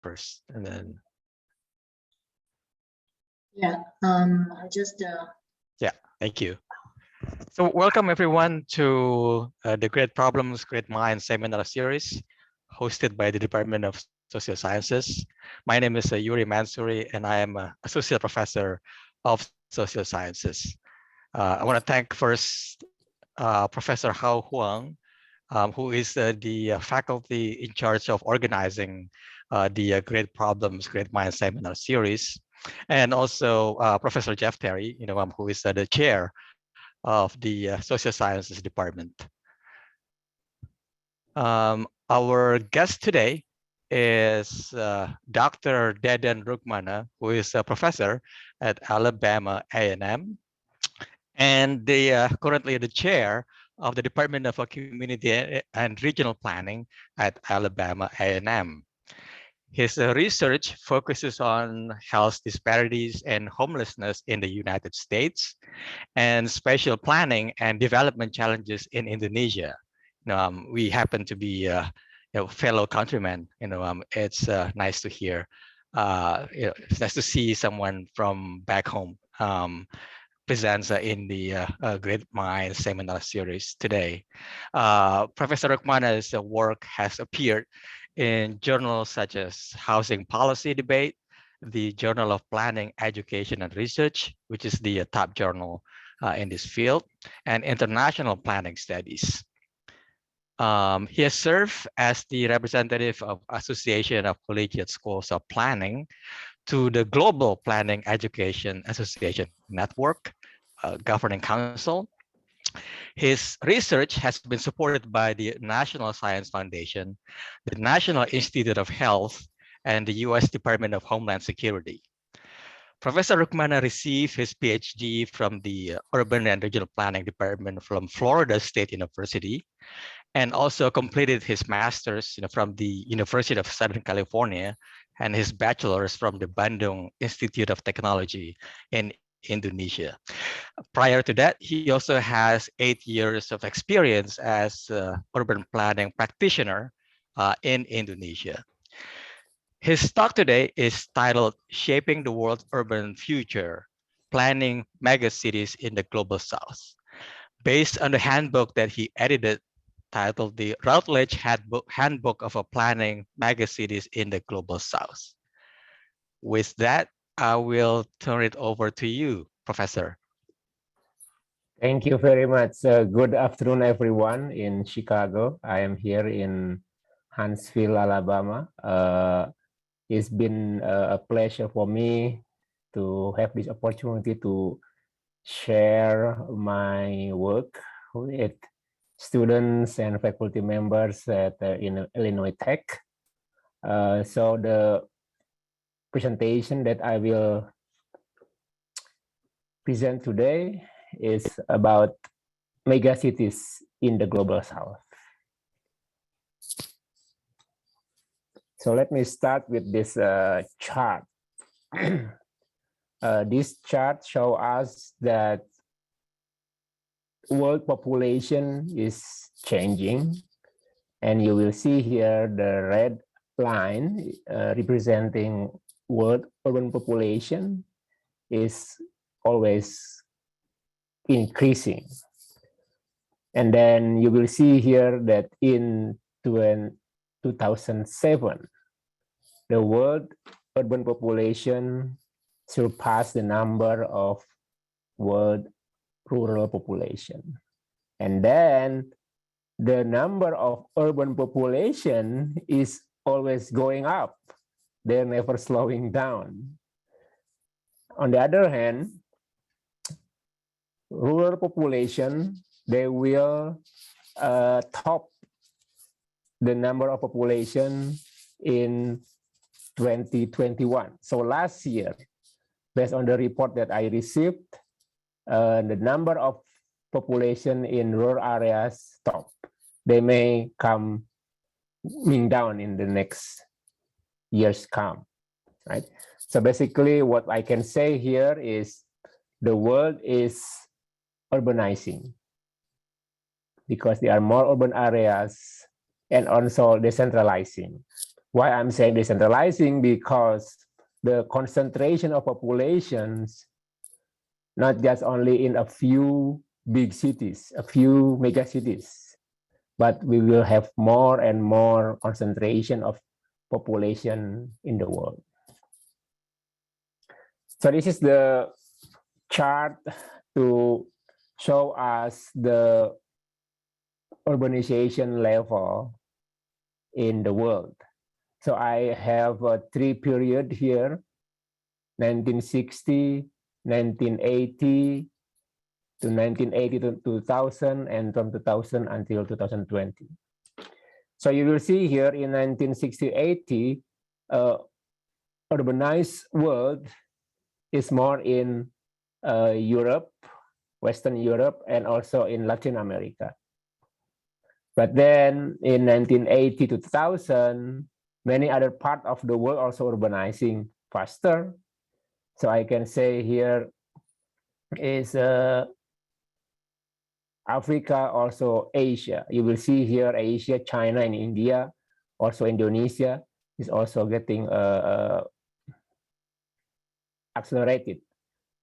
first, and then I just yeah, thank you. So welcome everyone to the Great Problems, Great Minds seminar series hosted by the Department of Social Sciences. My name is Yuri Mansouri, and I am an associate professor of social sciences. I want to thank first Professor Hao Huang, who is the faculty in charge of organizing the Great Problems, Great Minds seminar series, and also Professor Jeff Terry, who is the chair of the Social Sciences Department. Our guest today is Dr. Deden Rukmana, who is a professor at Alabama A&M, and currently the chair of the Department of Community and Regional Planning at Alabama A&M. His research focuses on health disparities and homelessness in the United States and spatial planning and development challenges in Indonesia. We happen to be fellow countrymen. It's nice to hear. It's nice to see someone from back home presents in the Great Minds seminar series today. Professor Rukmana's work has appeared in journals such as Housing Policy Debate, the Journal of Planning, Education, and Research, which is the top journal in this field, and International Planning Studies. He has served as the representative of Association of Collegiate Schools of Planning to the Global Planning Education Association Network, Governing Council. His research has been supported by the National Science Foundation, the National Institute of Health, and the U.S. Department of Homeland Security. Professor Rukmana received his PhD from the Urban and Regional Planning Department from Florida State University, and also completed his master's from the University of Southern California and his bachelor's from the Bandung Institute of Technology in Indonesia. Prior to that, he also has 8 years of experience as urban planning practitioner in Indonesia. His talk today is titled Shaping the World's Urban Future, Planning Megacities in the Global South, based on the handbook that he edited titled the Routledge Handbook of Planning Megacities in the Global South. With that, I will turn it over to you, Professor. Thank you very much. Good afternoon, everyone in Chicago. I am here in Huntsville, Alabama. It's been a pleasure for me to have this opportunity to share my work with students and faculty members at Illinois Tech. So the presentation that I will present today is about megacities in the Global South. So let me start with this chart. This chart shows us that world population is changing, and you will see here the red line representing world urban population is always increasing. And then you will see here that in 2007, the world urban population surpassed the number of world rural population. And then the number of urban population is always going up. They're never slowing down. On the other hand, rural population, they will top the number of population in 2021. So last year, based on the report that I received, the number of population in rural areas stopped. They may coming down in the next years come, right? So basically what I can say here is the world is urbanizing because there are more urban areas and also decentralizing. Why I'm saying decentralizing? Because the concentration of populations, not just only in a few big cities, a few mega cities, but we will have more and more concentration of population in the world. So this is the chart to show us the urbanization level in the world. So I have a 3 period here, 1960, 1980 to 1980 to 2000, and from 2000 until 2020. So you will see here in 1960-80, urbanized world is more in Europe, Western Europe, and also in Latin America. But then in 1980 to 2000, many other parts of the world also urbanizing faster. So I can say here is Africa, also Asia. You will see here Asia, China, and India, also Indonesia is also getting accelerated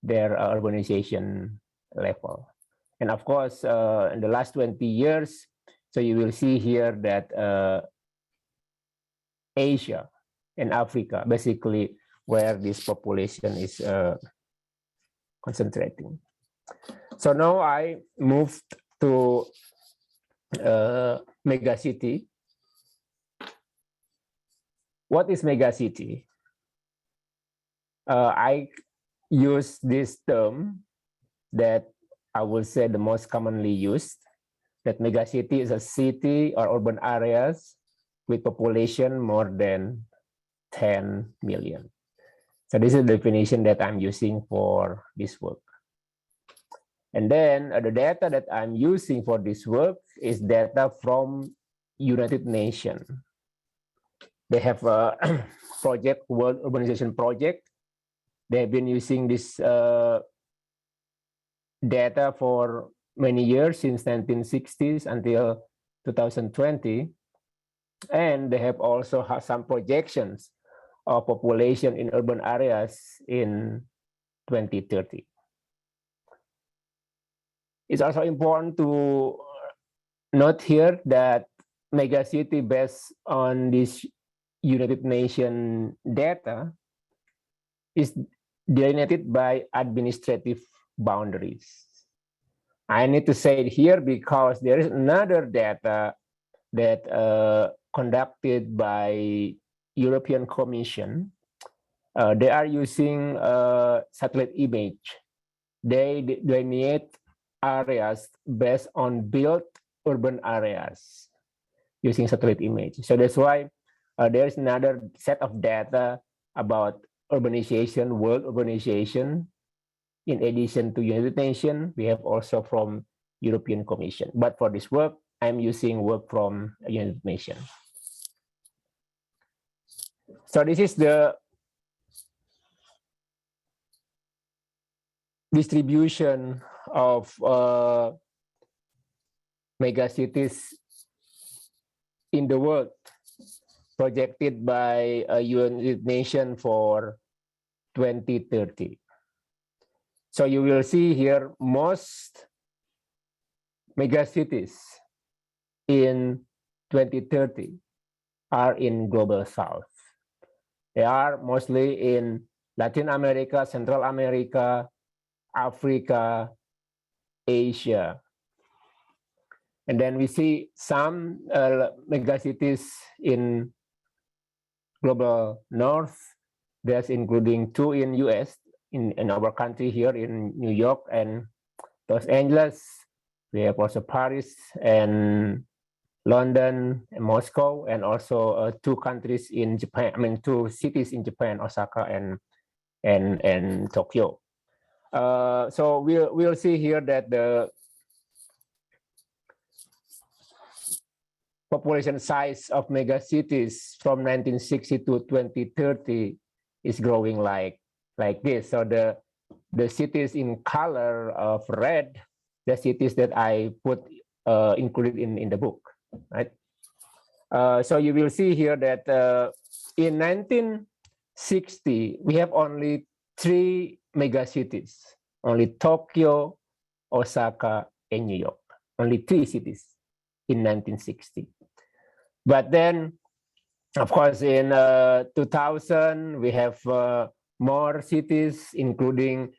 their urbanization level. And of course, in the last 20 years, so you will see here that Asia and Africa, basically where this population is concentrating. So now I moved to megacity. What is megacity? I use this term that I will say the most commonly used, that megacity is a city or urban areas with population more than 10 million. So this is the definition that I'm using for this work. And then the data that I'm using for this work is data from United Nations. They have a project, World Urbanization Project. They've been using this data for many years, since 1960s until 2020. And they have also some projections of population in urban areas in 2030. It's also important to note here that megacity based on this United Nations data is delineated by administrative boundaries. I need to say it here because there is another data that conducted by European Commission. They are using satellite image. They delineate areas based on built urban areas using satellite image. So that's why there is another set of data about urbanization, world urbanization. In addition to United Nations, we have also from European Commission. But for this work, I'm using work from United Nations. So this is the distribution of megacities in the world projected by United Nations for 2030. So you will see here most megacities in 2030 are in Global South. They are mostly in Latin America, Central America, Africa, Asia. And then we see some megacities in Global North. There's including 2 in US, in our country here in New York and Los Angeles. We have also Paris and London and Moscow, and also 2 countries in Japan. I mean, 2 cities in Japan, Osaka and Tokyo. So we'll see here that the population size of megacities from 1960 to 2030 is growing like this. So the cities in color of red, the cities that I put included in the book, right? So you will see here that in 1960, we have only 3 megacities, only Tokyo, Osaka, and New York, only 3 cities in 1960. But then, of course, in 2000, we have more cities, including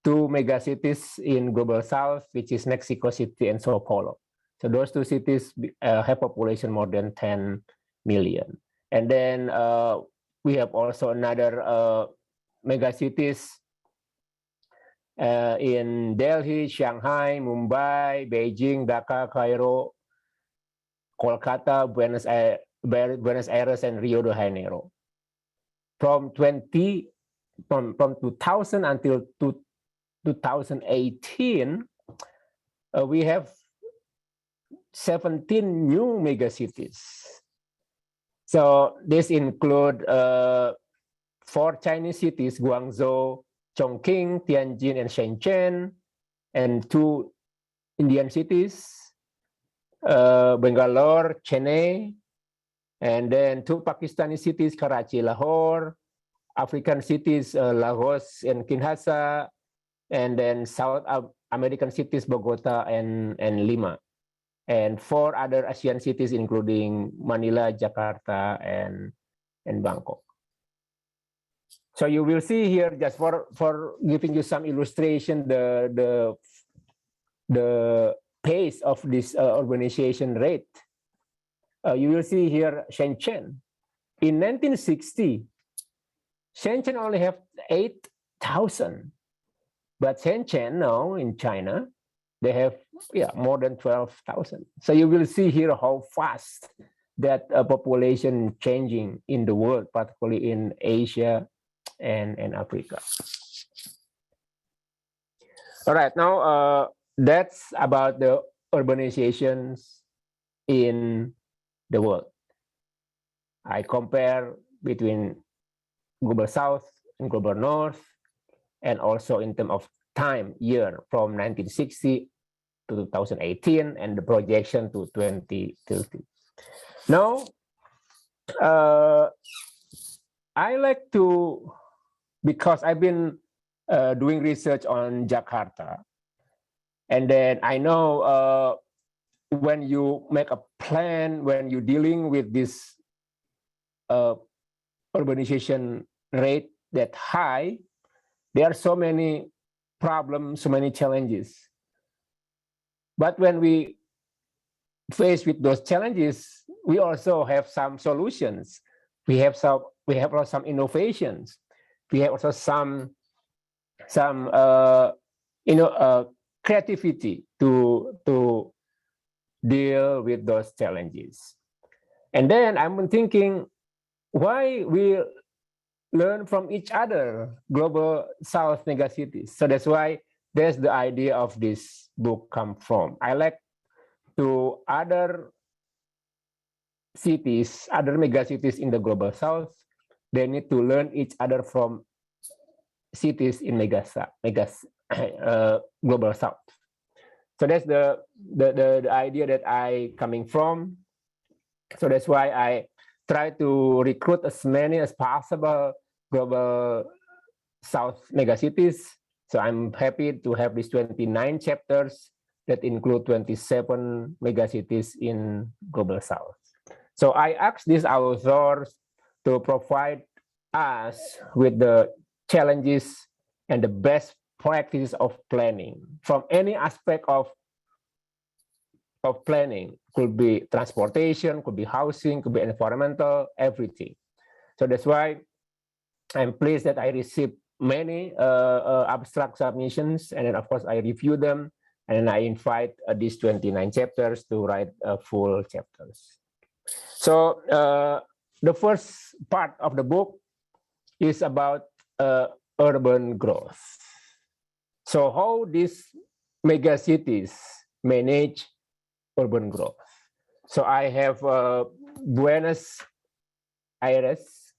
2 megacities in Global South, which is Mexico City and Sao Paulo. So those 2 cities have population more than 10 million. And then we have also another megacities in Delhi, Shanghai, Mumbai, Beijing, Dhaka, Cairo, Kolkata, Buenos Aires, and Rio de Janeiro. From 2000 until 2018, we have 17 new megacities. So this include 4 Chinese cities: Guangzhou, Chongqing, Tianjin, and Shenzhen, and 2 Indian cities, Bangalore, Chennai, and then 2 Pakistani cities, Karachi, Lahore, African cities, Lagos and Kinshasa, and then South American cities, Bogota and Lima, and 4 other Asian cities, including Manila, Jakarta, and Bangkok. So you will see here, just for giving you some illustration, the pace of this urbanization rate. You will see here Shenzhen. In 1960, Shenzhen only have 8,000, but Shenzhen now in China, they have more than 12,000. So you will see here how fast that population changing in the world, particularly in Asia and Africa. All right, now that's about the urbanizations in the world. I compare between Global South and Global North, and also in terms of time, year, from 1960 to 2018, and the projection to 2030. Now, I like to, because I've been doing research on Jakarta, and then I know when you make a plan, when you're dealing with this urbanization rate that high, there are so many problems, so many challenges. But when we face with those challenges, we also have some solutions. We have also some innovations. We have also some creativity to deal with those challenges. And then I'm thinking, why we learn from each other, Global South megacities. So that's why there's the idea of this book come from. I like to other cities, other megacities in the Global South, they need to learn each other from cities in Global South. So that's the idea that I coming from. So that's why I try to recruit as many as possible Global South megacities. So I'm happy to have these 29 chapters that include 27 megacities in Global South. So I asked these authors to provide us with the challenges and the best practices of planning from any aspect of planning. Could be transportation, could be housing, could be environmental, everything. So that's why I'm pleased that I received many abstract submissions, and then of course I review them, and then I invite these 29 chapters to write full chapters. So the first part of the book is about urban growth. So how these megacities manage urban growth. So I have Buenos Aires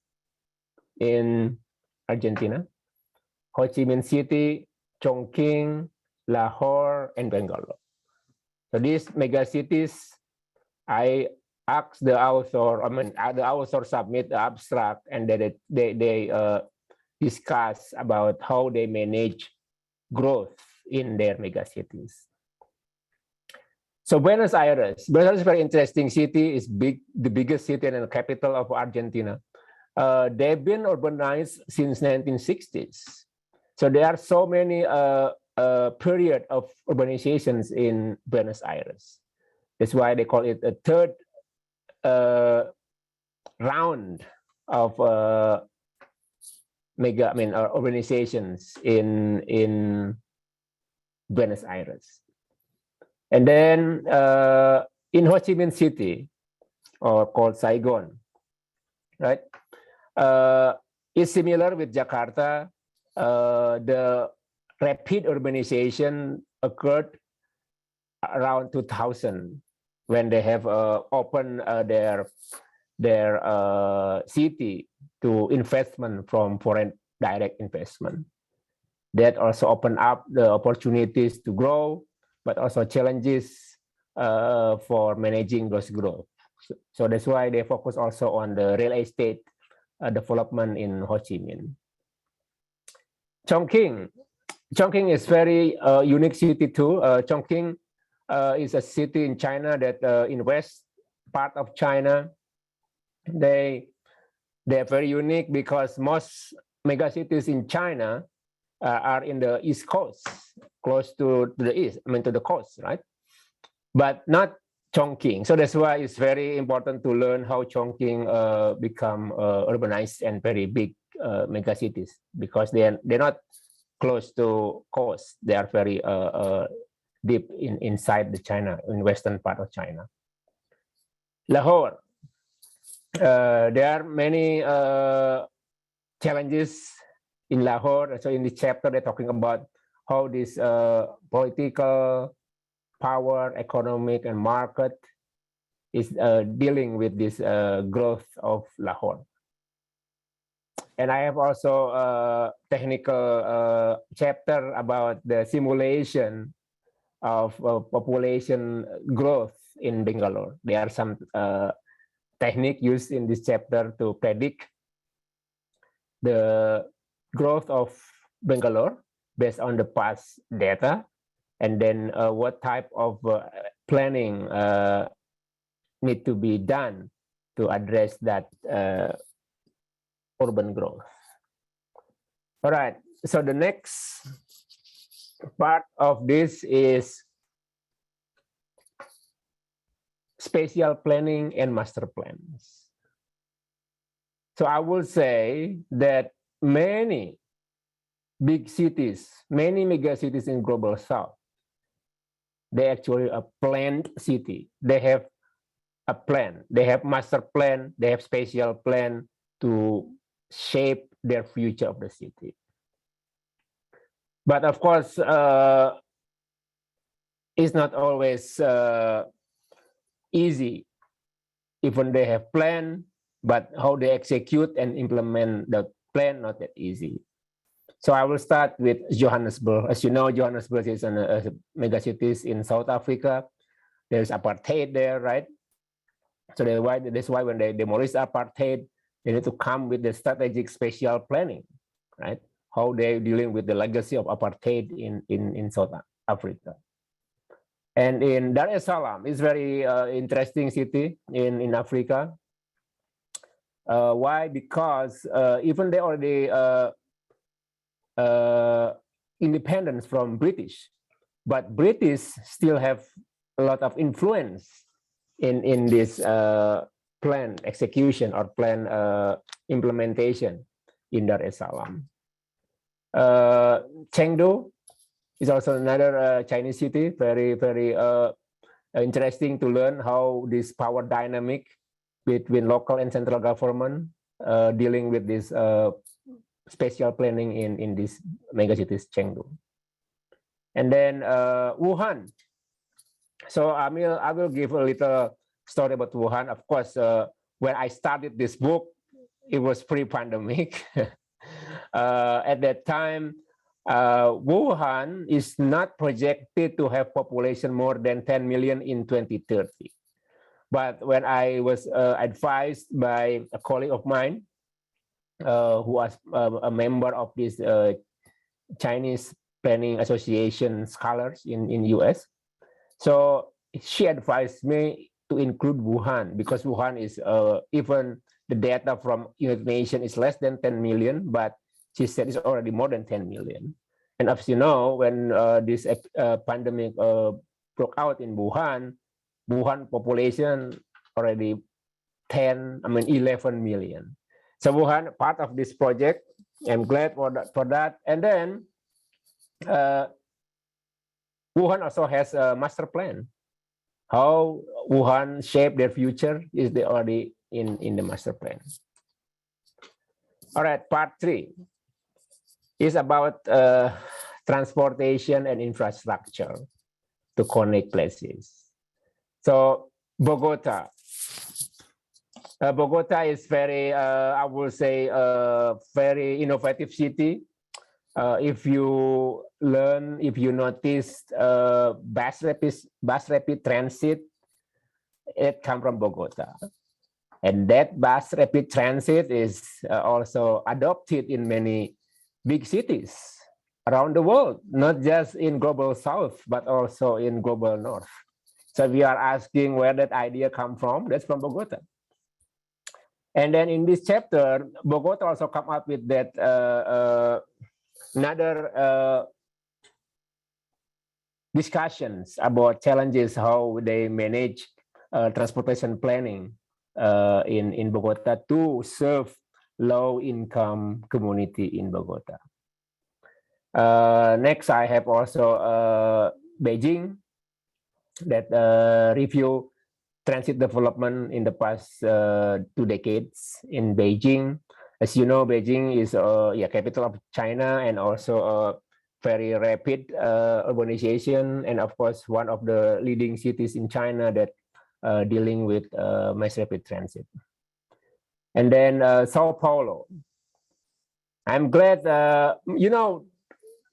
in Argentina, Ho Chi Minh City, Chongqing, Lahore, and Bangalore. So these megacities, I ask the author, the author submit the abstract, and then they discuss about how they manage growth in their megacities. So Buenos Aires is a very interesting city. It's the biggest city and the capital of Argentina. They've been urbanized since 1960s. So there are so many period of urbanizations in Buenos Aires. That's why they call it a third round of urbanizations in Buenos Aires. And then in Ho Chi Minh City, or called Saigon, right? It's similar with Jakarta. The rapid urbanization occurred around 2000 when they have opened their city to investment from foreign direct investment. That also opened up the opportunities to grow, but also challenges for managing those growth. So that's why they focus also on the real estate development in Ho Chi Minh. Chongqing is very unique city too. Chongqing is a city in China that in west part of China, they're very unique because most megacities in China are in the east coast, close to the east, to the coast, right? But not Chongqing. So that's why it's very important to learn how Chongqing become urbanized and very big megacities, because they're not close to coast. They are very deep inside the China, in western part of China. Lahore. There are many challenges in Lahore. So in this chapter, they're talking about how this political power, economic, and market is dealing with this growth of Lahore. And I have also a technical chapter about the simulation of population growth in Bangalore. There are some technique used in this chapter to predict the growth of Bangalore based on the past data, and then what type of planning need to be done to address that urban growth. All right, so the next part of this is spatial planning and master plans. So I will say that many big cities, many mega cities in global south, they actually a planned city. They have a plan, they have master plan, they have spatial plan to shape their future of the city. But of course, it's not always easy. Even they have plan, but how they execute and implement the plan, not that easy. So I will start with Johannesburg. As you know, Johannesburg is a mega city in South Africa. There's apartheid there, right? So that's why when they demolish apartheid, they need to come with the strategic spatial planning, right? How they're dealing with the legacy of apartheid in South Africa. And in Dar es Salaam, it's very interesting city in Africa. Why? Because even they already independence from British, but British still have a lot of influence in this plan execution or plan implementation in Dar es Salaam. Chengdu is also another Chinese city, very interesting to learn how this power dynamic between local and central government dealing with this spatial planning in this megacities Chengdu. And then Wuhan. So I will give a little story about Wuhan. Of course, when I started this book, it was pre-pandemic. At that time, Wuhan is not projected to have population more than 10 million in 2030. But when I was advised by a colleague of mine who was a member of this Chinese Planning Association scholars in US, so she advised me to include Wuhan because Wuhan is even the data from United Nations is less than 10 million, but she said it's already more than 10 million. And as you know, when this pandemic broke out in Wuhan, Wuhan population already 11 million. So Wuhan, part of this project, I'm glad for that. And then Wuhan also has a master plan. How Wuhan shape their future is already in the master plan. All right, part 3 is about transportation and infrastructure to connect places. So Bogota. Bogota is very, I will say, very innovative city. If you learn, if you notice bus rapid transit, it comes from Bogota. And that bus rapid transit is also adopted in many big cities around the world, not just in global south, but also in global north. So we are asking where that idea come from. That's from Bogota. And then in this chapter, Bogota also come up with that another discussions about challenges, how they manage transportation planning in Bogota to serve low-income community in Bogota. Next, I have also Beijing that review transit development in the past 2 decades in Beijing. As you know, Beijing is capital of China and also a very rapid urbanization, and of course one of the leading cities in China that dealing with mass rapid transit. And then Sao Paulo. I'm glad, you know,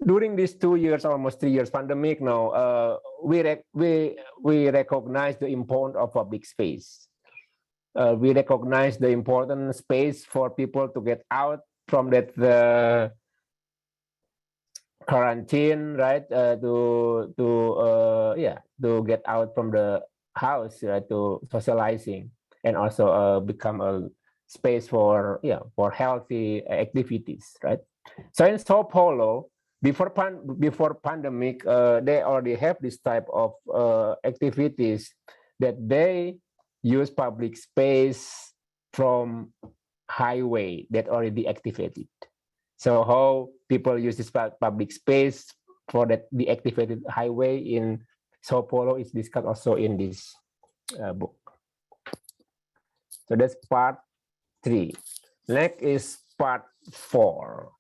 during these 2 years, almost 3 years pandemic now, we recognize the importance of public space. We recognize the important space for people to get out from that quarantine, right? To get out from the house, to socializing, and also become a space for healthy activities, right? So in Sao Paulo, before pandemic, they already have this type of activities that they use public space from highway that already activated. So how people use this public space for that deactivated highway in Sao Paulo is discussed also in this book. So that's part 3. Next is part 4.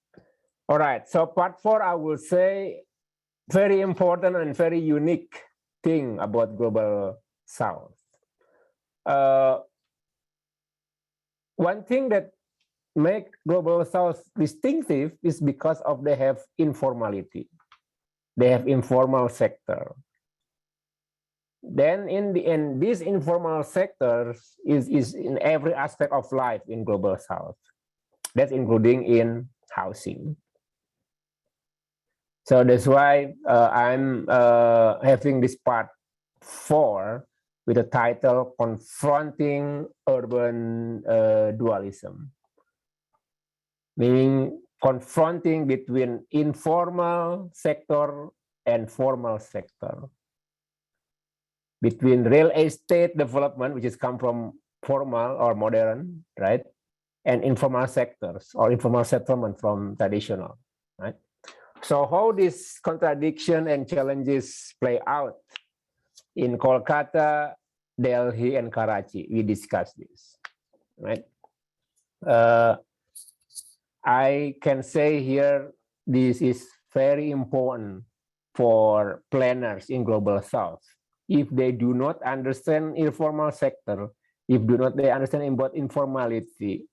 All right, so part 4, I will say very important and very unique thing about Global South. One thing that make Global South distinctive is because of they have informality. They have informal sector. Then in the end, this informal sector is in every aspect of life in Global South. That's including in housing. So that's why I'm having this part 4 with the title Confronting Urban Dualism. Meaning confronting between informal sector and formal sector. Between real estate development, which is come from formal or modern, right? And informal sectors or informal settlement from traditional, right? So how this contradiction and challenges play out in Kolkata, Delhi, and Karachi, we discussed this, right? I can say here, this is very important for planners in Global South. If they do not understand informal sector, if they understand about informality,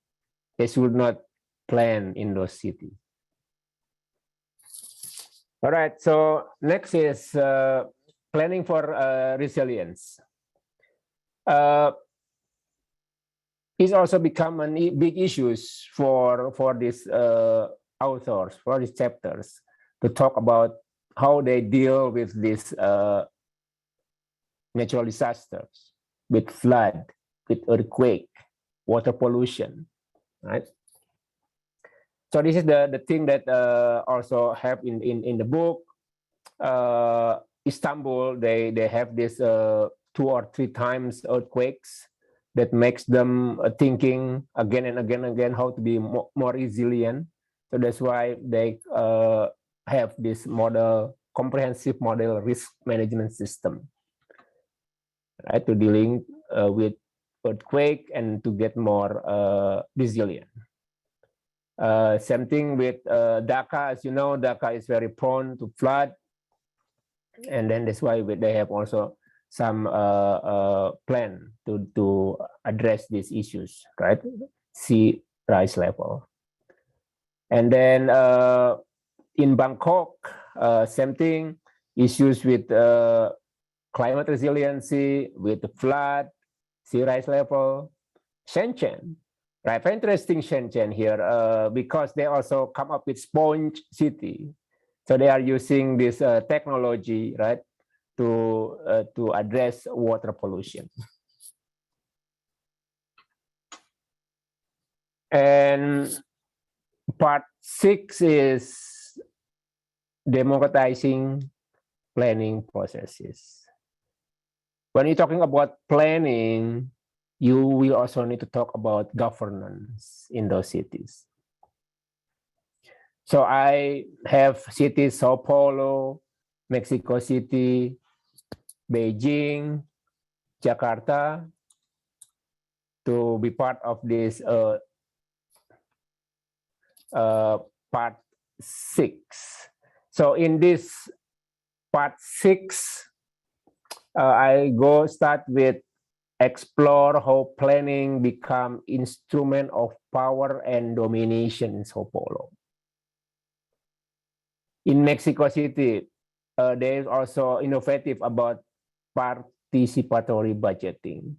they should not plan in those cities. All right, so next is planning for resilience. it's also become a big issues for these authors, for these chapters, to talk about how they deal with these natural disasters, with flood, with earthquake, water pollution, right? So this is the thing that also have in the book. Istanbul, they have this 2 or 3 times earthquakes that makes them thinking again and again and again how to be more resilient. So that's why they have this model, comprehensive model risk management system, right, to dealing with earthquake and to get more resilient. Same thing with Dhaka. As you know, Dhaka is very prone to flood, and then that's why they have also some plan to address these issues, right? Sea rise level. And then in Bangkok, same thing, issues with climate resiliency, with the flood, sea rise level. Shenzhen, right? Very interesting Shenzhen here because they also come up with sponge city. So they are using this technology, right, to address water pollution. And part 6 is democratizing planning processes. When you're talking about planning, you will also need to talk about governance in those cities. So I have cities, Sao Paulo, Mexico City, Beijing, Jakarta, to be part of this part 6. So in this part 6, I start with explore how planning become instrument of power and domination in Sao Paulo. In Mexico City, there is also innovative about participatory budgeting.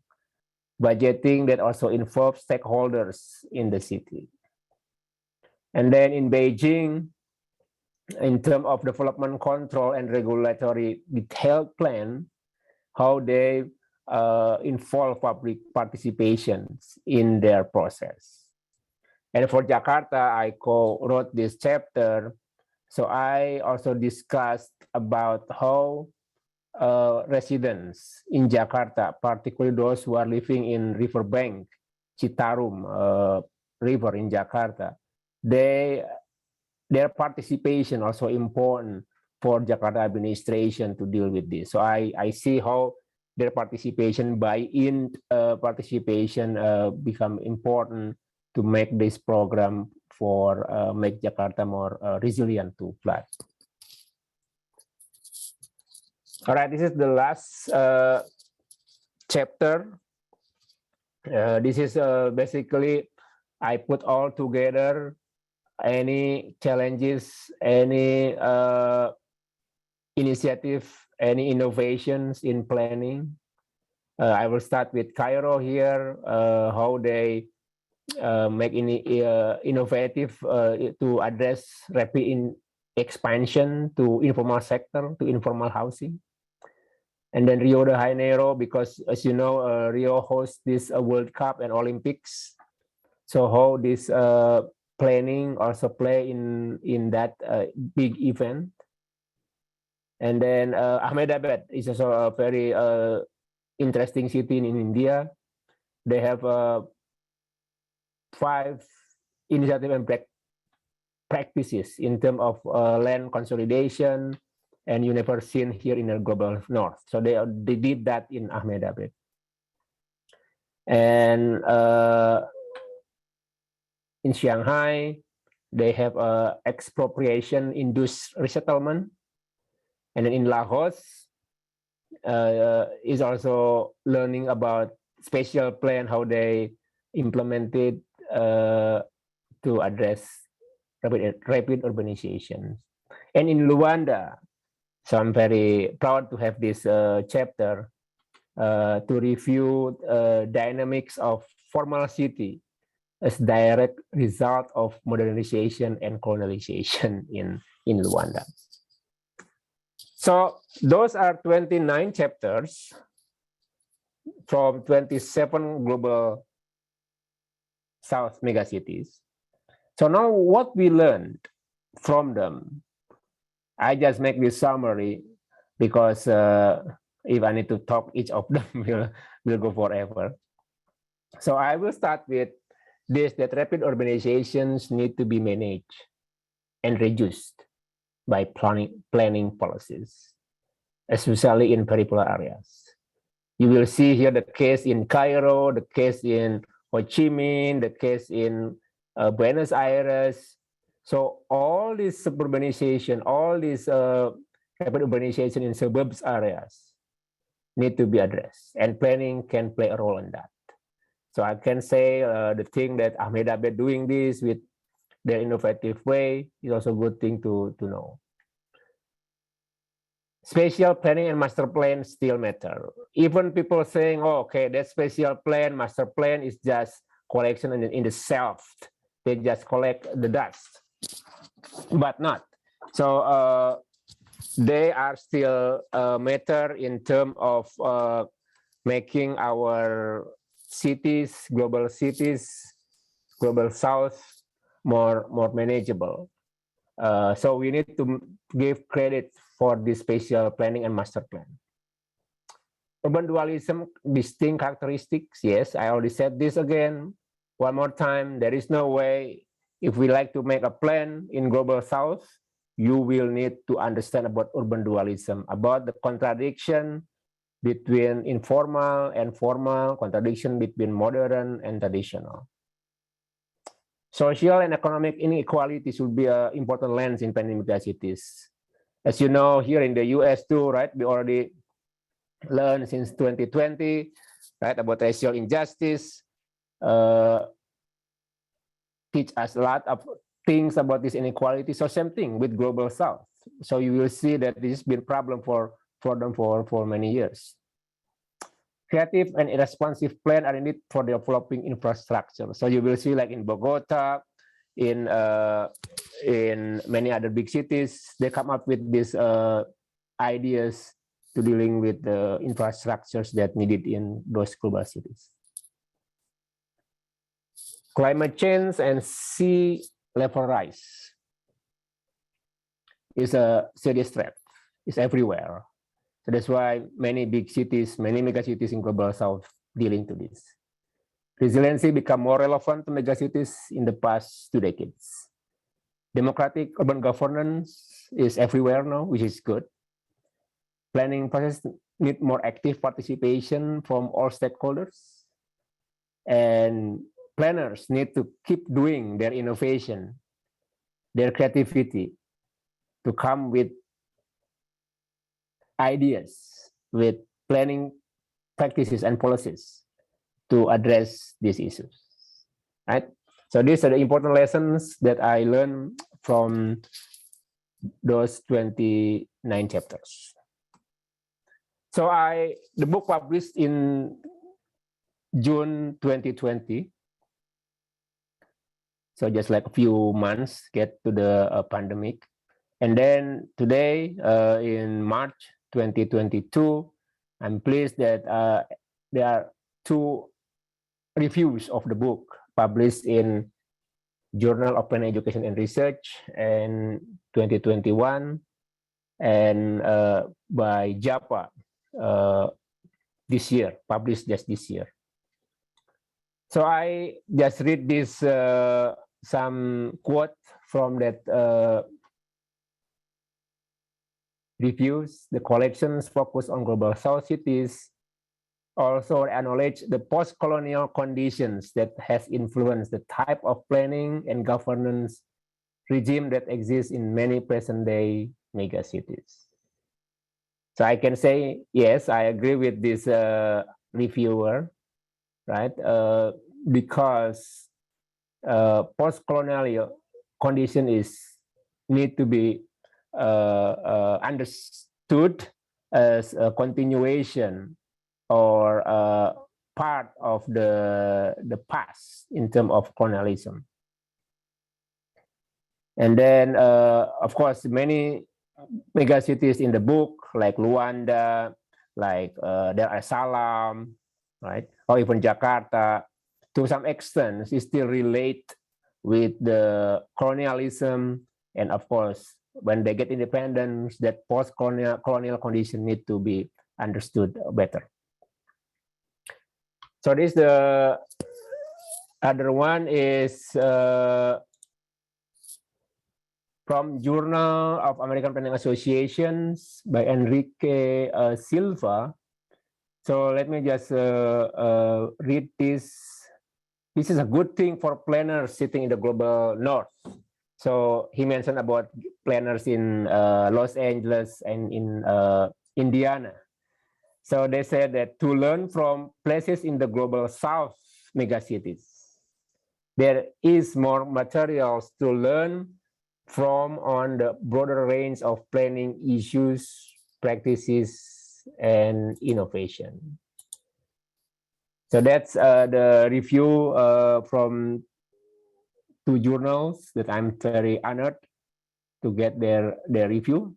Budgeting that also involves stakeholders in the city. And then in Beijing, in terms of development control and regulatory detailed plan, how they involve public participations in their process. And for Jakarta, I co-wrote this chapter. So I also discussed about how residents in Jakarta, particularly those who are living in riverbank, Citarum River in Jakarta, their participation also important for Jakarta administration to deal with this. So I see how their participation, buy-in participation become important to make this program for make Jakarta more resilient to flood. All right, this is the last chapter. This is basically, I put all together any challenges, any initiative, any innovations in planning. I will start with Cairo here, how they make innovative to address rapid expansion to informal sector, to informal housing. And then Rio de Janeiro, because as you know, Rio hosts this World Cup and Olympics. So how this planning also play in that big event. And then Ahmedabad is also a very interesting city in India. They have 5 initiatives and practices in terms of land consolidation, and you never seen here in the global north. So they did that in Ahmedabad. And in Shanghai, they have expropriation induced resettlement. And then in Laos, is also learning about spatial plan, how they implemented to address rapid urbanization. And in Luanda, so I'm very proud to have this chapter. to review dynamics of formal city as direct result of modernization and colonialization in Luanda. So those are 29 chapters from 27 global South megacities. So now what we learned from them, I just make this summary because if I need to talk each of them, will go forever. So I will start with this, that rapid urbanizations need to be managed and reduced by planning policies, especially in peripheral areas. You will see here the case in Cairo, the case in Ho Chi Minh, the case in Buenos Aires. So all this suburbanization, all this rapid urbanization in suburbs areas need to be addressed, and planning can play a role in that. So I can say the thing that Ahmed Abed doing this with their innovative way is also a good thing to know. Spatial planning and master plan still matter. Even people saying, oh, okay, that spatial plan, master plan is just collection in the self. They just collect the dust, but not. So they are still matter in terms of making our cities, global south, more manageable. So we need to give credit for this spatial planning and master plan. Urban dualism, distinct characteristics. Yes, I already said this again. One more time, there is no way, if we like to make a plan in global south, you will need to understand about urban dualism, about the contradiction between informal and formal, contradiction between modern and traditional. Social and economic inequality should be an important lens in planning megacities. As you know, here in the US too, right? We already learned since 2020, right, about racial injustice. Teach us a lot of things about this inequality. So same thing with global south. So you will see that this has been a problem for them for many years. Creative and irresponsive plan are needed for developing infrastructure. So you will see, like in Bogota, in many other big cities, they come up with these ideas to dealing with the infrastructures that needed in those global cities. Climate change and sea level rise is a serious threat. It's everywhere. So that's why many big cities, many megacities in global south dealing to this. Resiliency become more relevant to megacities in the past 2 decades. Democratic urban governance is everywhere now, which is good. Planning process need more active participation from all stakeholders. And planners need to keep doing their innovation, their creativity, to come with ideas, with planning practices and policies to address these issues, right? So these are the important lessons that I learned from those 29 chapters. So the book published in June 2020. So just like a few months get to the pandemic. And then today, in March 2022, I'm pleased that there are 2 reviews of the book published in Journal of Plan Education and Research in 2021 and by JAPA this year, published just this year. So I just read this some quote from that reviews. The collections focus on global south cities, also acknowledge the post-colonial conditions that has influenced the type of planning and governance regime that exists in many present-day megacities. So I can say, yes, I agree with this reviewer, right? Because post-colonial condition need to be understood as a continuation or part of the past in terms of colonialism. And then, of course, many megacities in the book, like Luanda, like Dar es Salaam, right, or even Jakarta, to some extent, is still relate with the colonialism. And of course, when they get independence, that post-colonial condition need to be understood better. So this the other one is from Journal of American Planning Associations by Enrique Silva. So let me just read this. This is a good thing for planners sitting in the global north. So he mentioned about planners in Los Angeles and in Indiana. So they said that to learn from places in the global south megacities, there is more materials to learn from on the broader range of planning issues, practices, and innovation. So that's the review from two journals that I'm very honored to get their review.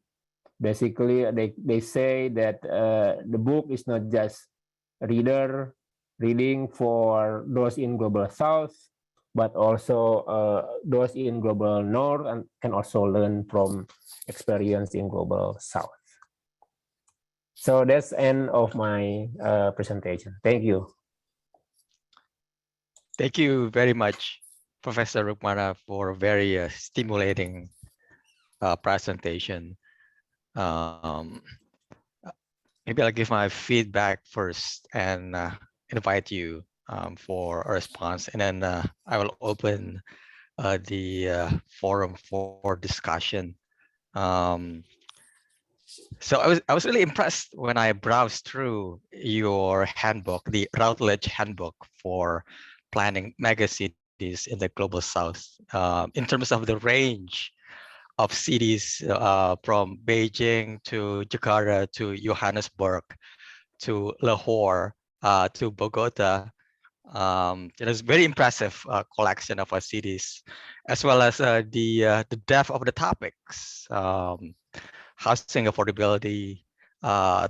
Basically, they say that the book is not just reading for those in global south, but also those in global north, and can also learn from experience in global south. So that's end of my presentation. Thank you. Thank you very much, Professor Rukmana, for a very stimulating presentation. Um, maybe I'll give my feedback first and invite you for a response, and then I will open the forum for discussion. So I was really impressed when I browsed through your handbook, the Routledge handbook for planning megacities in the global south, in terms of the range of cities from Beijing to Jakarta to Johannesburg to Lahore to Bogota. It is very impressive collection of our cities, as well as the depth of the topics. Housing affordability,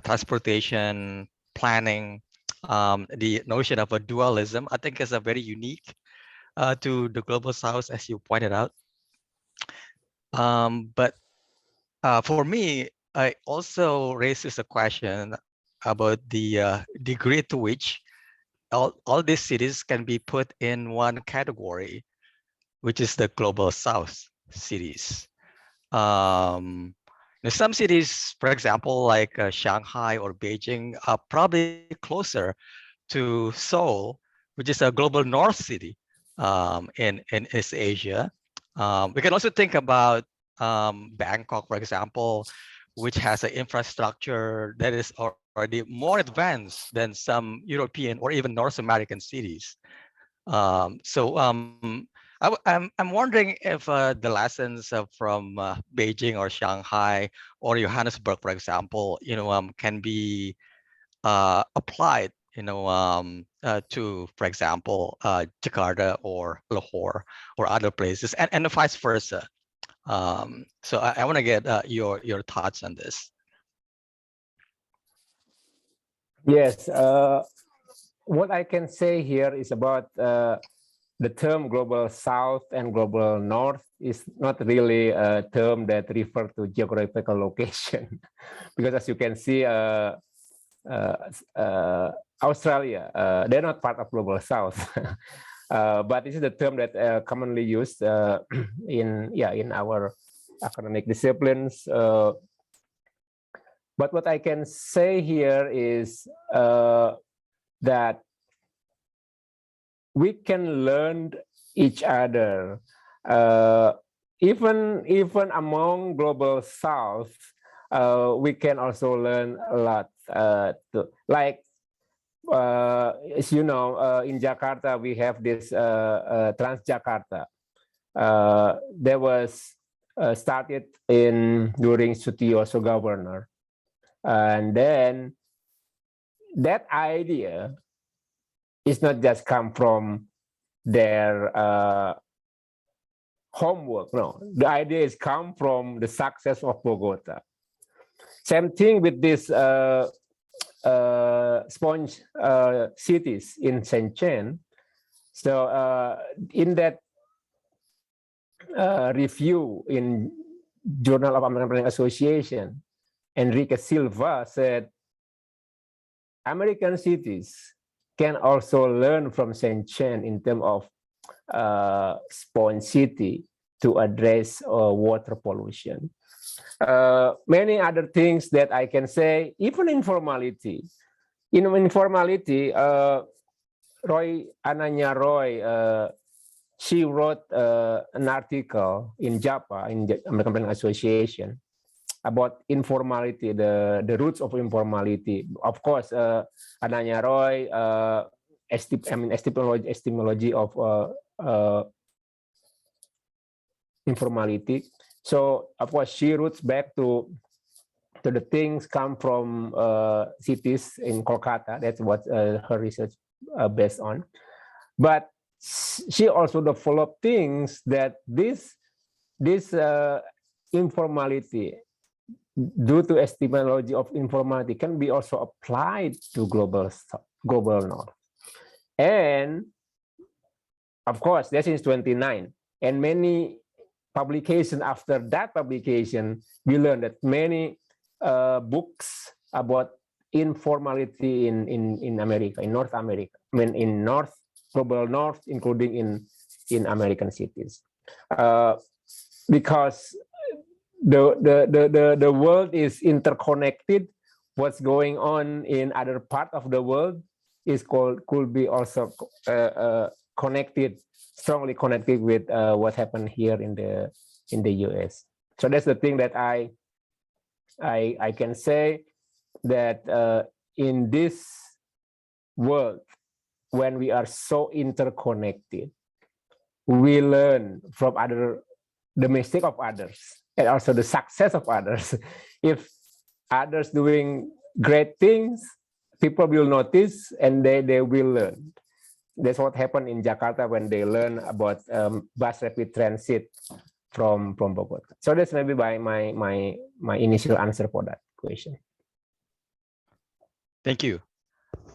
transportation, planning, the notion of a dualism, I think is a very unique to the global south, as you pointed out. But for me, it also raises a question about the degree to which all these cities can be put in one category, which is the global south cities. Some cities, for example, like Shanghai or Beijing, are probably closer to Seoul, which is a global north city in East Asia. We can also think about Bangkok, for example, which has an infrastructure that is already more advanced than some European or even North American cities. I'm wondering if the lessons from Beijing or Shanghai or Johannesburg, for example, can be applied, to, for example, Jakarta or Lahore or other places, and vice versa. So I want to get your thoughts on this. Yes, what I can say here is about the term global south and global north is not really a term that refers to geographical location, because as you can see, Australia, they're not part of global south. But this is the term that commonly used in our academic disciplines. But what I can say here is that we can learn each other, even among global south. We can also learn a lot. Like as you know, in Jakarta we have this Transjakarta. That was started during Sutioso governor, and then that idea is not just come from their homework. No, the idea is come from the success of Bogota. Same thing with this sponge cities in Shenzhen. So in that review in Journal of American Planning Association, Enrique Silva said, American cities can also learn from Shenzhen in terms of sponge city to address water pollution. Many other things that I can say, even informality. In informality, Ananya Roy, she wrote an article in JAPA, in the American Planning Association, about informality, the roots of informality. Of course, Ananya Roy, epistemology of informality. So, of course, she roots back to the things come from cities in Kolkata. That's what her research based on. But she also developed things that this informality, due to epistemology of informality, can be also applied to global north. And of course, that's in 29. And many publications after that publication, we learned that many books about informality in America, in North America, I mean in global north, including in American cities, because the world is interconnected. What's going on in other part of the world could be also connected, strongly connected with what happened here in the US. So that's the thing that I can say, that in this world, when we are so interconnected, we learn from the mistake of others and also the success of others. If others doing great things, people will notice and they will learn. That's what happened in Jakarta when they learn about bus rapid transit from Bogota. So that's maybe my initial answer for that question. Thank you,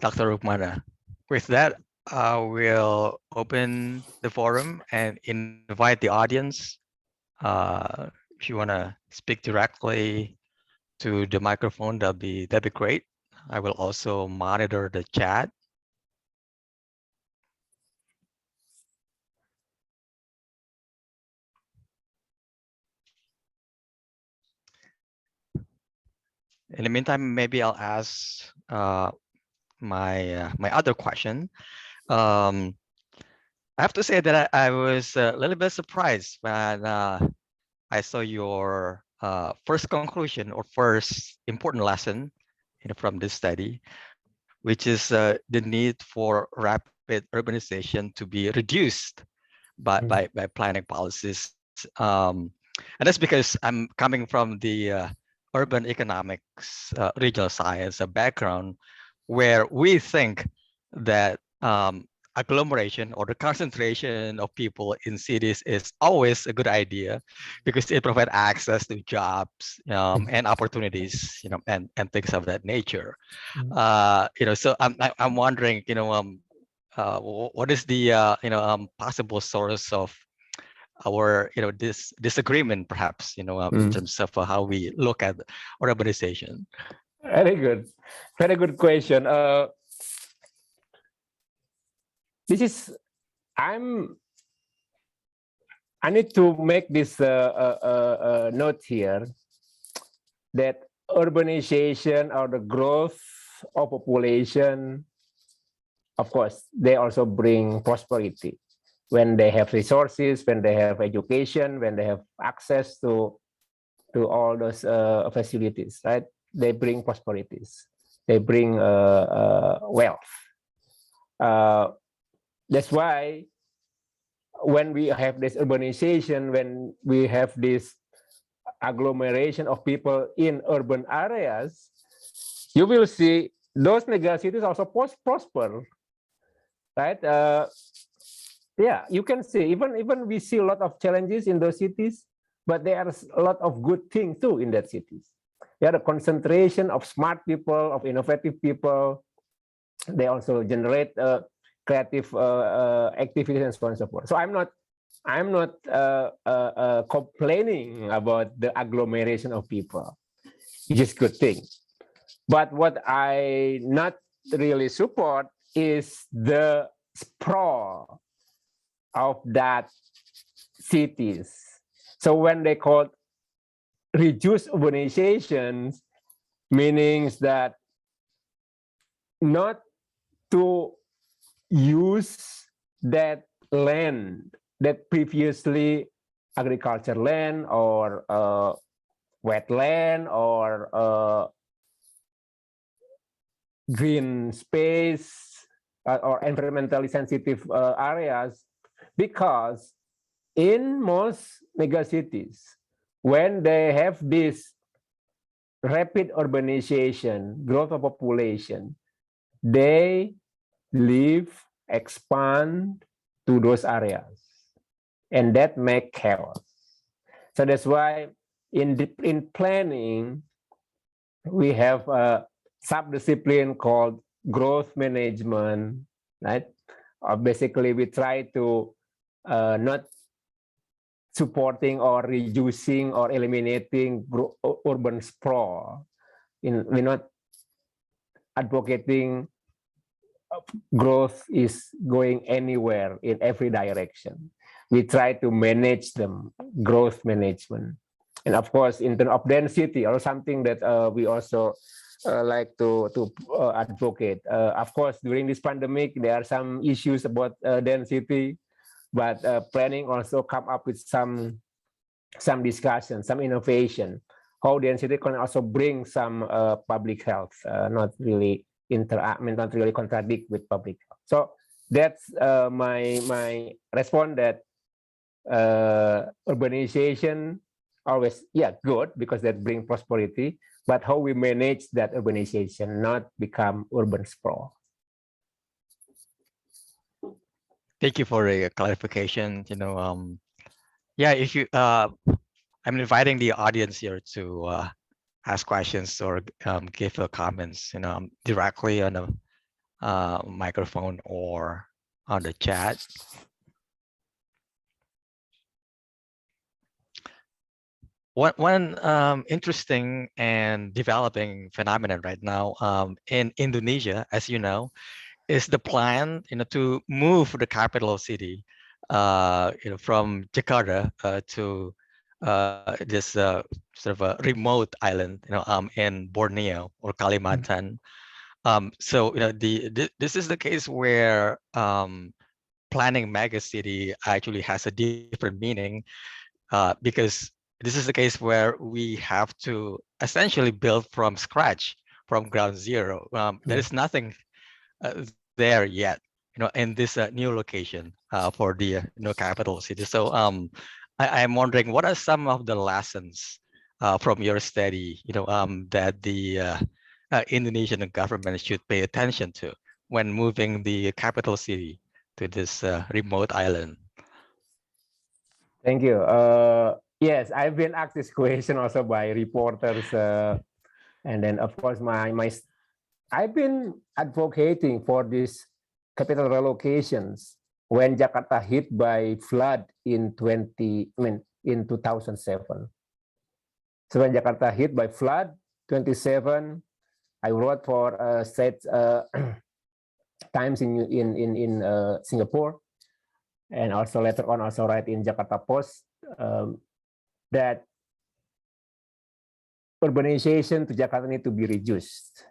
Dr. Rukmana. With that, I will open the forum and invite the audience. If you want to speak directly to the microphone, that'd be great. I will also monitor the chat. In the meantime, maybe I'll ask my other question. I have to say that I was a little bit surprised when I saw your first conclusion or first important lesson from this study, which is the need for rapid urbanization to be reduced by planning policies. And that's because I'm coming from the urban economics, regional science, a background where we think that agglomeration or the concentration of people in cities is always a good idea because it provides access to jobs and opportunities, and things of that nature. So I'm wondering, what is the possible source of our this disagreement, perhaps, in terms of how we look at urbanization? Very good question. This is I need to make this note here, that urbanization or the growth of population, of course, they also bring prosperity. When they have resources, when they have education, when they have access to all those facilities, right? They bring prosperities. They bring wealth. That's why when we have this urbanization, when we have this agglomeration of people in urban areas, you will see those megacities also prosper, right? Yeah, you can see even we see a lot of challenges in those cities, but there are a lot of good things too in that cities. There are a concentration of smart people, of innovative people. They also generate creative activities and so on and so forth. So I'm not complaining about the agglomeration of people, which is good thing. But what I not really support is the sprawl of that cities. So when they call reduced urbanizations, meanings that not to use that land that previously agriculture land or wetland or green space or environmentally sensitive areas, because in most megacities, when they have this rapid urbanization, growth of population, they live, expand to those areas, and that make chaos. So that's why in planning, we have a sub-discipline called growth management, right? Basically, we try to not supporting or reducing or eliminating urban sprawl. We're not advocating growth is going anywhere in every direction. We try to manage them, growth management. And of course, in terms of density, or something that we also like to advocate. Of course, during this pandemic, there are some issues about density, but planning also come up with some discussion, some innovation, how density can also bring some public health, not really not really contradict with public health. So that's my response, that urbanization always, yeah, good, because that brings prosperity, but how we manage that urbanization, not become urban sprawl. Thank you for a clarification. Yeah, if you, I'm inviting the audience here to ask questions or give comments, directly on the microphone or on the chat. One interesting and developing phenomenon right now in Indonesia, as you know, is the plan, to move the capital city, from Jakarta to this sort of a remote island, in Borneo or Kalimantan. So, this is the case where planning megacity actually has a different meaning, because this is the case where we have to essentially build from scratch, from ground zero. There is nothing there yet, in this new location for the capital city. So I'm wondering, what are some of the lessons from your study, that the Indonesian government should pay attention to when moving the capital city to this remote island? Thank you. Yes, I've been asked this question also by reporters, and then of course I've been advocating for this capital relocations when Jakarta hit by flood in 2007. So when Jakarta hit by flood 27, I wrote for State Times in Singapore, and also later on also write in Jakarta Post, that urbanization to Jakarta need to be reduced.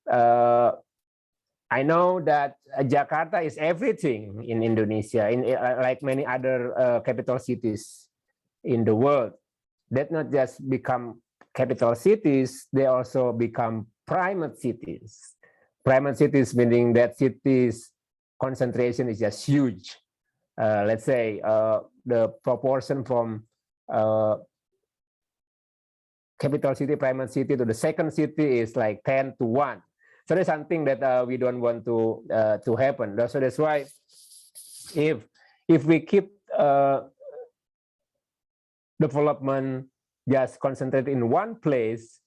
I know that Jakarta is everything in Indonesia, like many other capital cities in the world. That not just become capital cities, they also become primate cities. Primate cities meaning that cities concentration is just huge. Let's say the proportion from capital city, primate city to the second city is like 10 to 1. So that's something that we don't want to happen. So that's why if we keep development just concentrated in one place,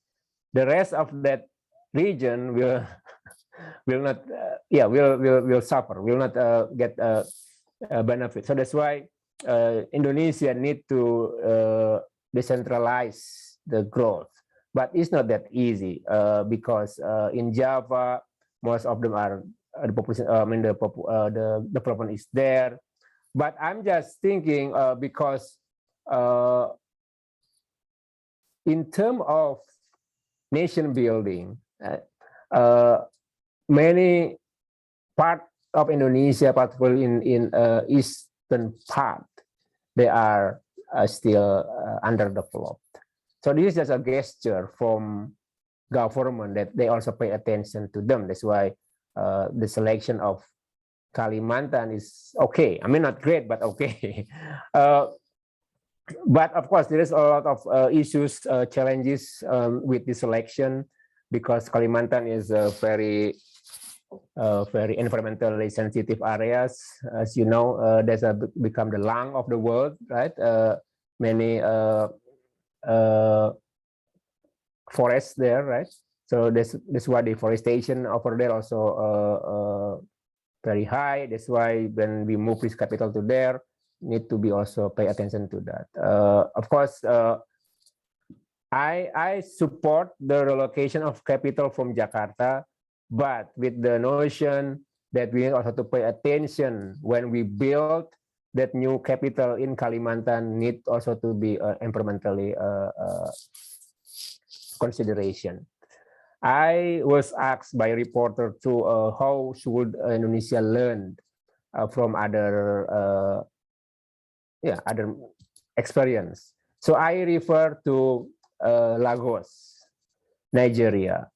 the rest of that region will will not will suffer, will not get benefit. So that's why Indonesia need to decentralize the growth, but it's not that easy because in Java most of them are the population. I mean the development is there, but I'm just thinking because in terms of nation building, many part of Indonesia, particularly in eastern part, they are still underdeveloped. So this is just a gesture from government that they also pay attention to them. That's why the selection of Kalimantan is okay. I mean, not great, but okay. But of course, there is a lot of issues, challenges with the selection because Kalimantan is a very environmentally sensitive areas. As you know, there's become the lung of the world, right? Many forests there, right? So that's why deforestation over there also very high. That's why when we move this capital to there, need to be also pay attention to that. Of course, I support the relocation of capital from Jakarta, but with the notion that we need also to pay attention when we build that new capital in Kalimantan need also to be environmentally consideration. I was asked by a reporter to how should Indonesia learn from other other experience. So I refer to Lagos, Nigeria.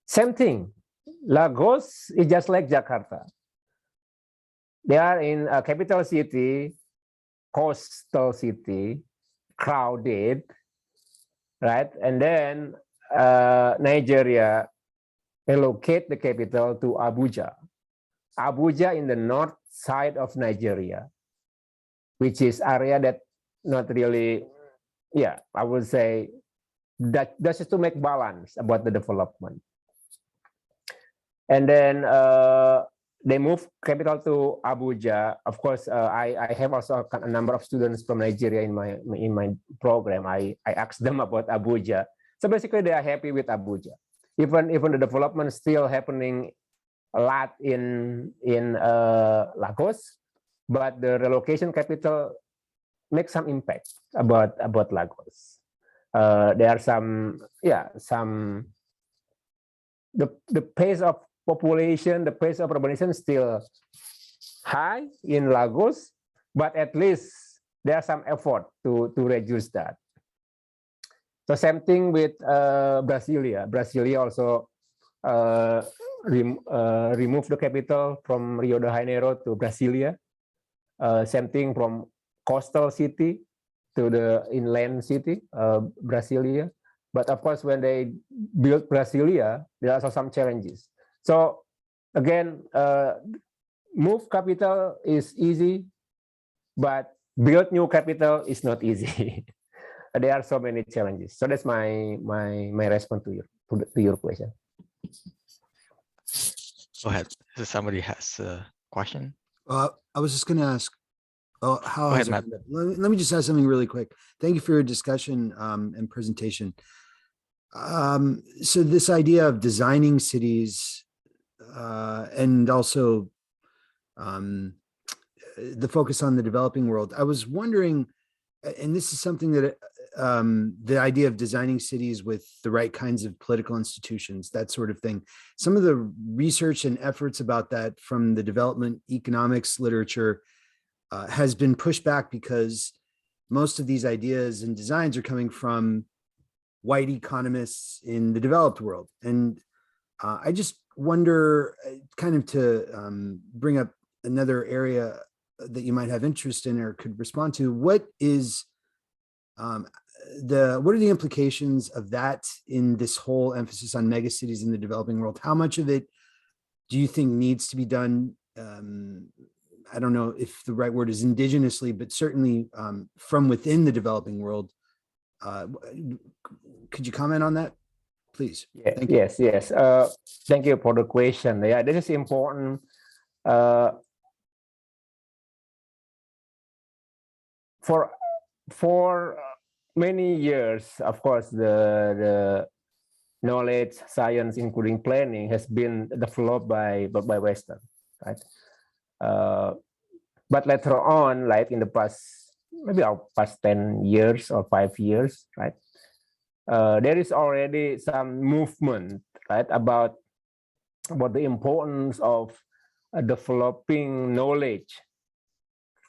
Same thing. Lagos is just like Jakarta. They are in a capital city, coastal city, crowded, right? And then Nigeria allocate the capital to Abuja. Abuja in the north side of Nigeria, which is area that not really, I would say that that's just to make balance about the development. And then they move capital to Abuja. Of course, I have also a number of students from Nigeria in my program. I asked them about Abuja. So basically, they are happy with Abuja. Even the development still happening a lot in Lagos, but the relocation capital makes some impact about Lagos. There are some the pace of population, the pace of urbanization still high in Lagos, but at least there are some effort to reduce that. So same thing with Brasilia. Brasilia also remove the capital from Rio de Janeiro to Brasilia. Same thing from coastal city to the inland city, Brasilia. But of course, when they build Brasilia, there are also some challenges. So again, move capital is easy, but build new capital is not easy. There are so many challenges. So that's my response to your question. Go ahead. Somebody has a question. I was just going to ask, how Go has ahead, it Matt. let me just ask something really quick. Thank you for your discussion and presentation. So this idea of designing cities and also the focus on the developing world, I was wondering, and this is something that the idea of designing cities with the right kinds of political institutions, that sort of thing. Some of the research and efforts about that from the development economics literature has been pushed back because most of these ideas and designs are coming from white economists in the developed world. And I just wonder, kind of to bring up another area that you might have interest in or could respond to, what is what are the implications of that in this whole emphasis on megacities in the developing world? How much of it do you think needs to be done? I don't know if the right word is indigenously, but certainly from within the developing world. Could you comment on that, please? Yeah, yes. Thank you for the question. Yeah, this is important. For many years, of course, the knowledge, science, including planning, has been developed by Western, right? But later on, like in the past, maybe our past 10 years or 5 years, right? There is already some movement, right, about the importance of developing knowledge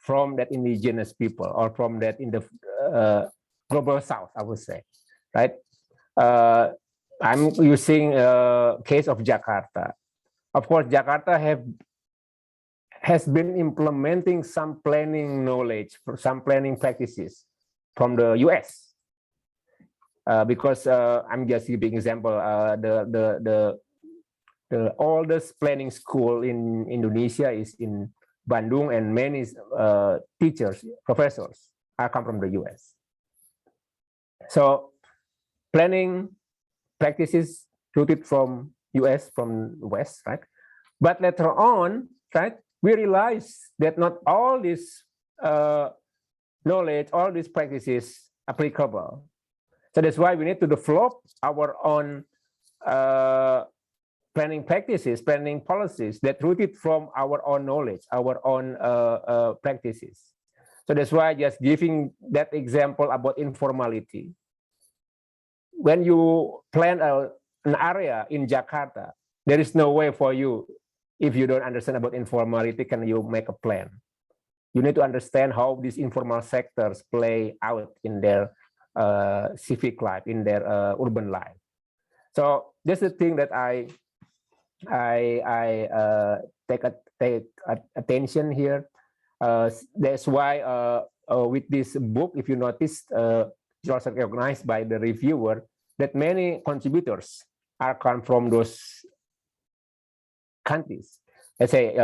from that indigenous people or from that in the global south, I would say, right? I'm using a case of Jakarta. Of course, Jakarta has been implementing some planning knowledge, some planning practices from the US. Because I'm just giving example, the oldest planning school in Indonesia is in Bandung, and many teachers, professors come from the US. So planning practices rooted from US, from West, right? But later on, right, we realize that not all this knowledge, all these practices applicable. So that's why we need to develop our own planning practices, planning policies that rooted from our own knowledge, our own practices. So that's why just giving that example about informality. When you plan an area in Jakarta, there is no way for you, if you don't understand about informality, can you make a plan? You need to understand how these informal sectors play out in their civic life, in their urban life. So that's the thing that I take attention here. That's why with this book, if you notice, it's also recognized by the reviewer that many contributors come from those countries. Let's say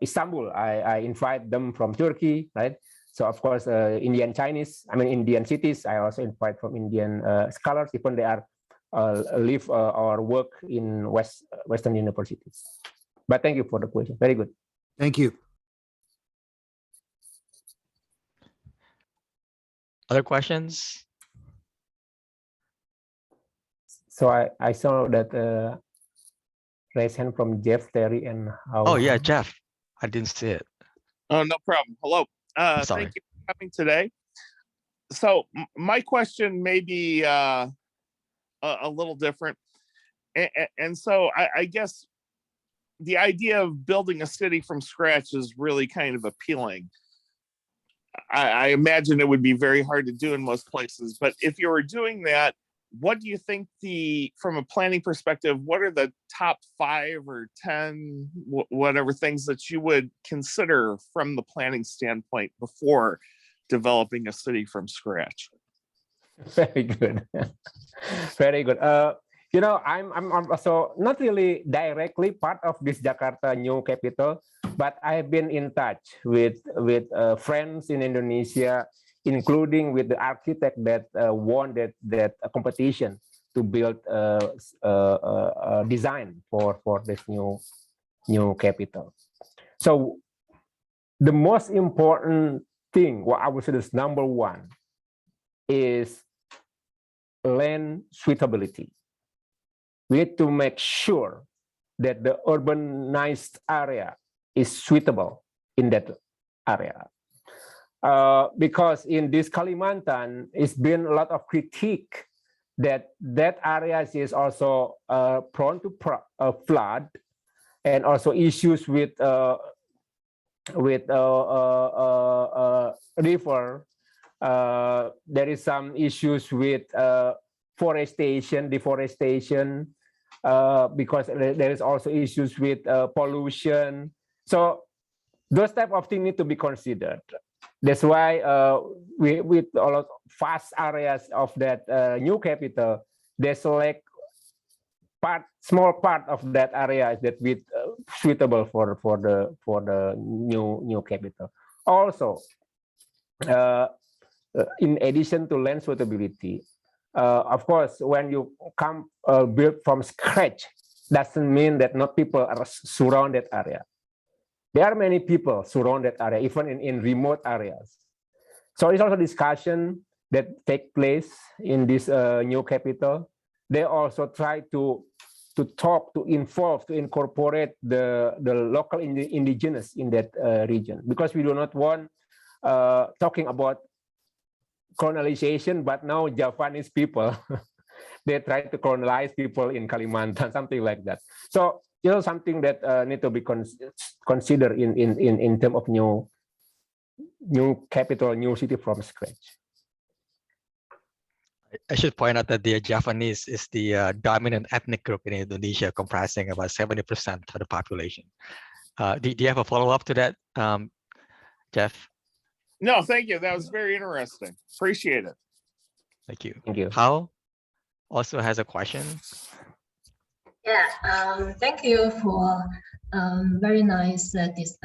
Istanbul, I invite them from Turkey, right? So of course, Indian cities, I also invite from Indian scholars, even they are live or work in Western universities. But thank you for the question. Very good. Thank you. Other questions? So I saw that raise hand from Jeff, Terry, and how. Oh yeah, Jeff. I didn't see it. Oh, no problem. Hello. Sorry. Thank you for coming today. So my question may be a little different. And so I guess the idea of building a city from scratch is really kind of appealing. I imagine it would be very hard to do in most places, but if you were doing that, what do you think from a planning perspective, what are the top 5 or 10, whatever things that you would consider from the planning standpoint before developing a city from scratch? Very good. Very good. You know, I'm also not really directly part of this Jakarta new capital, but I've been in touch with friends in Indonesia, including with the architect that won that competition to build a design for this new capital. So the most important thing, what I would say is number 1, is land suitability. We need to make sure that the urbanized area is suitable in that area. Because in this Kalimantan, it's been a lot of critique that area is also prone to flood, and also issues with river. There is some issues with deforestation, because there is also issues with pollution. So those type of things need to be considered. That's why with all of vast areas of that new capital, they select small part of that area that with suitable for the new capital. Also, in addition to land suitability, of course, when you come build from scratch, doesn't mean that not people are surround that area. There are many people surround that area, even in remote areas. So it's also discussion that take place in this new capital. They also try to talk, to involve, to incorporate the local indigenous in that region, because we do not want talking about colonization, but now Javanese people they try to colonize people in Kalimantan, something like that. So something that need to be considered in terms of new capital, new city from scratch. I should point out that the Javanese is the dominant ethnic group in Indonesia, comprising about 70% of the population. Do you have a follow-up to that, Jeff? No, thank you. That was very interesting. Appreciate it. Thank you. Thank you. Hao also has a question. Yeah, thank you for very nice this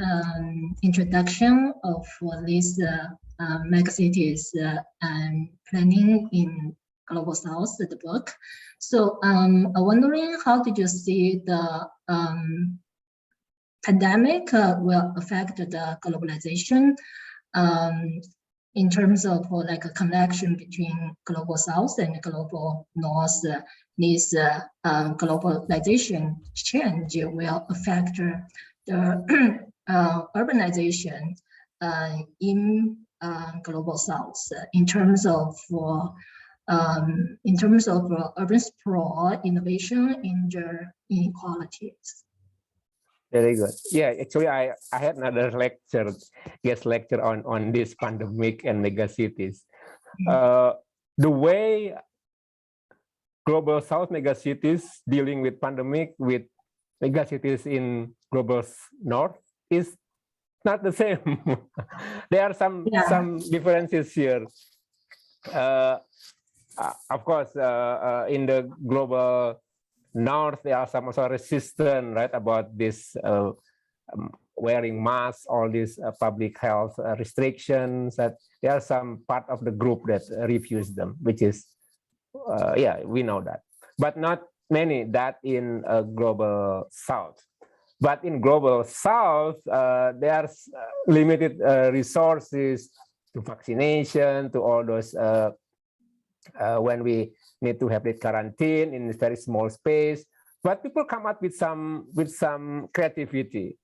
introduction of this megacities and planning in Global South, the book. So I'm wondering, how did you see the pandemic will affect the globalization in terms of like a connection between Global South and Global North? This globalization change will affect the urbanization in Global South in terms of urban sprawl, innovation, and inequalities. Very good. Yeah, actually, I had another lecture, guest lecture on this pandemic and megacities. The way Global South megacities dealing with pandemic with megacities in Global North is not the same. There are some differences here. Of course, in the Global North, there are some also resistance, right, about this wearing masks, all these public health restrictions. That there are some part of the group that refuse them, which is, yeah, we know that, but not many that in Global South. But in Global South, there's limited resources to vaccination, to all those when we need to have it quarantine in a very small space. But people come up with some creativity.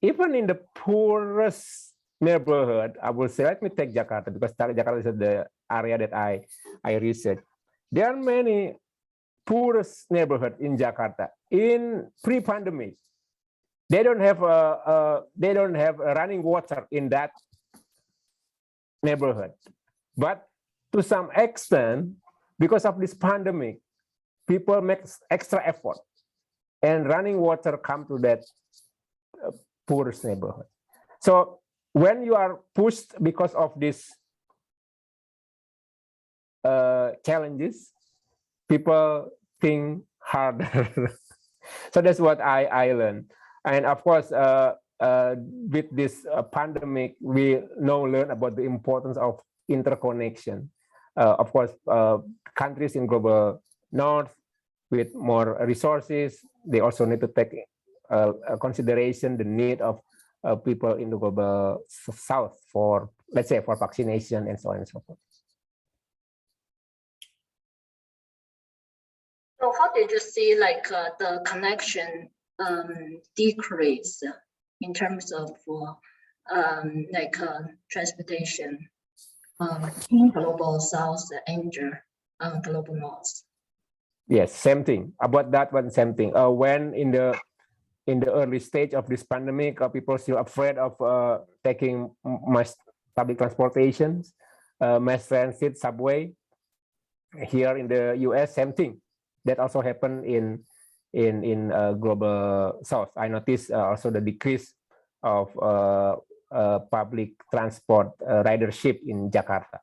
Even in the poorest neighborhood, I will say, let me take Jakarta, because Jakarta is the area that I research. There are many poorest neighborhood in Jakarta. In pre-pandemic, they don't have running water in that neighborhood. But to some extent, because of this pandemic, people make extra effort, and running water come to that poorest neighborhood. So when you are pushed because of these challenges, people think harder. So that's what I learned. And of course, with this pandemic, we now learn about the importance of interconnection. Of course, countries in Global North with more resources, they also need to take consideration the need of people in the Global South for, let's say, for vaccination and so on and so forth. So how did you see like the connection decrease in terms of transportation in Global South and Global North? Yes, same thing. About that one, same thing. When in the early stage of this pandemic, people still afraid of taking mass public transportations, mass transit, subway. Here in the US, same thing. That also happened in Global South. I noticed also the decrease of public transport ridership in Jakarta.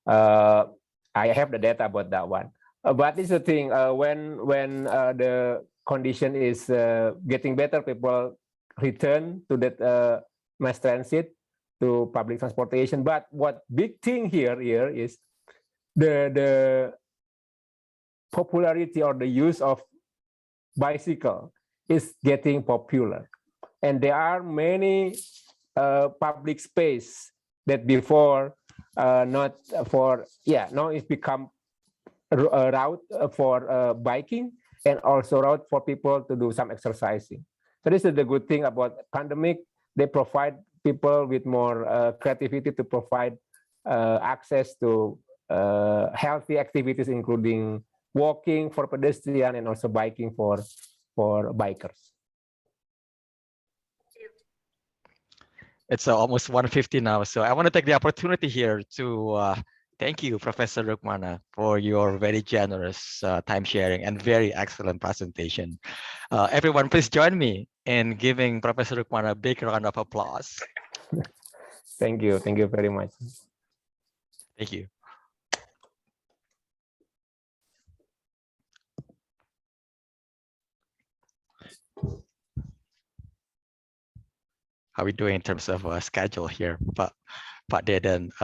I have the data about that one. But it's the thing, when the condition is getting better, people return to that mass transit, to public transportation. But what big thing here is the popularity or the use of bicycle is getting popular. And there are many public space that before not for, now it's become a route for biking, and also route for people to do some exercising. So this is the good thing about pandemic. They provide people with more creativity to provide access to healthy activities, including walking for pedestrian and also biking for bikers. It's almost 1:50 now, so I want to take the opportunity here to thank you, Professor Rukmana, for your very generous time sharing and very excellent presentation. Everyone, please join me in giving Professor Rukmana a big round of applause. Thank you very much. Thank you. How are we doing in terms of schedule here, Pak Deden?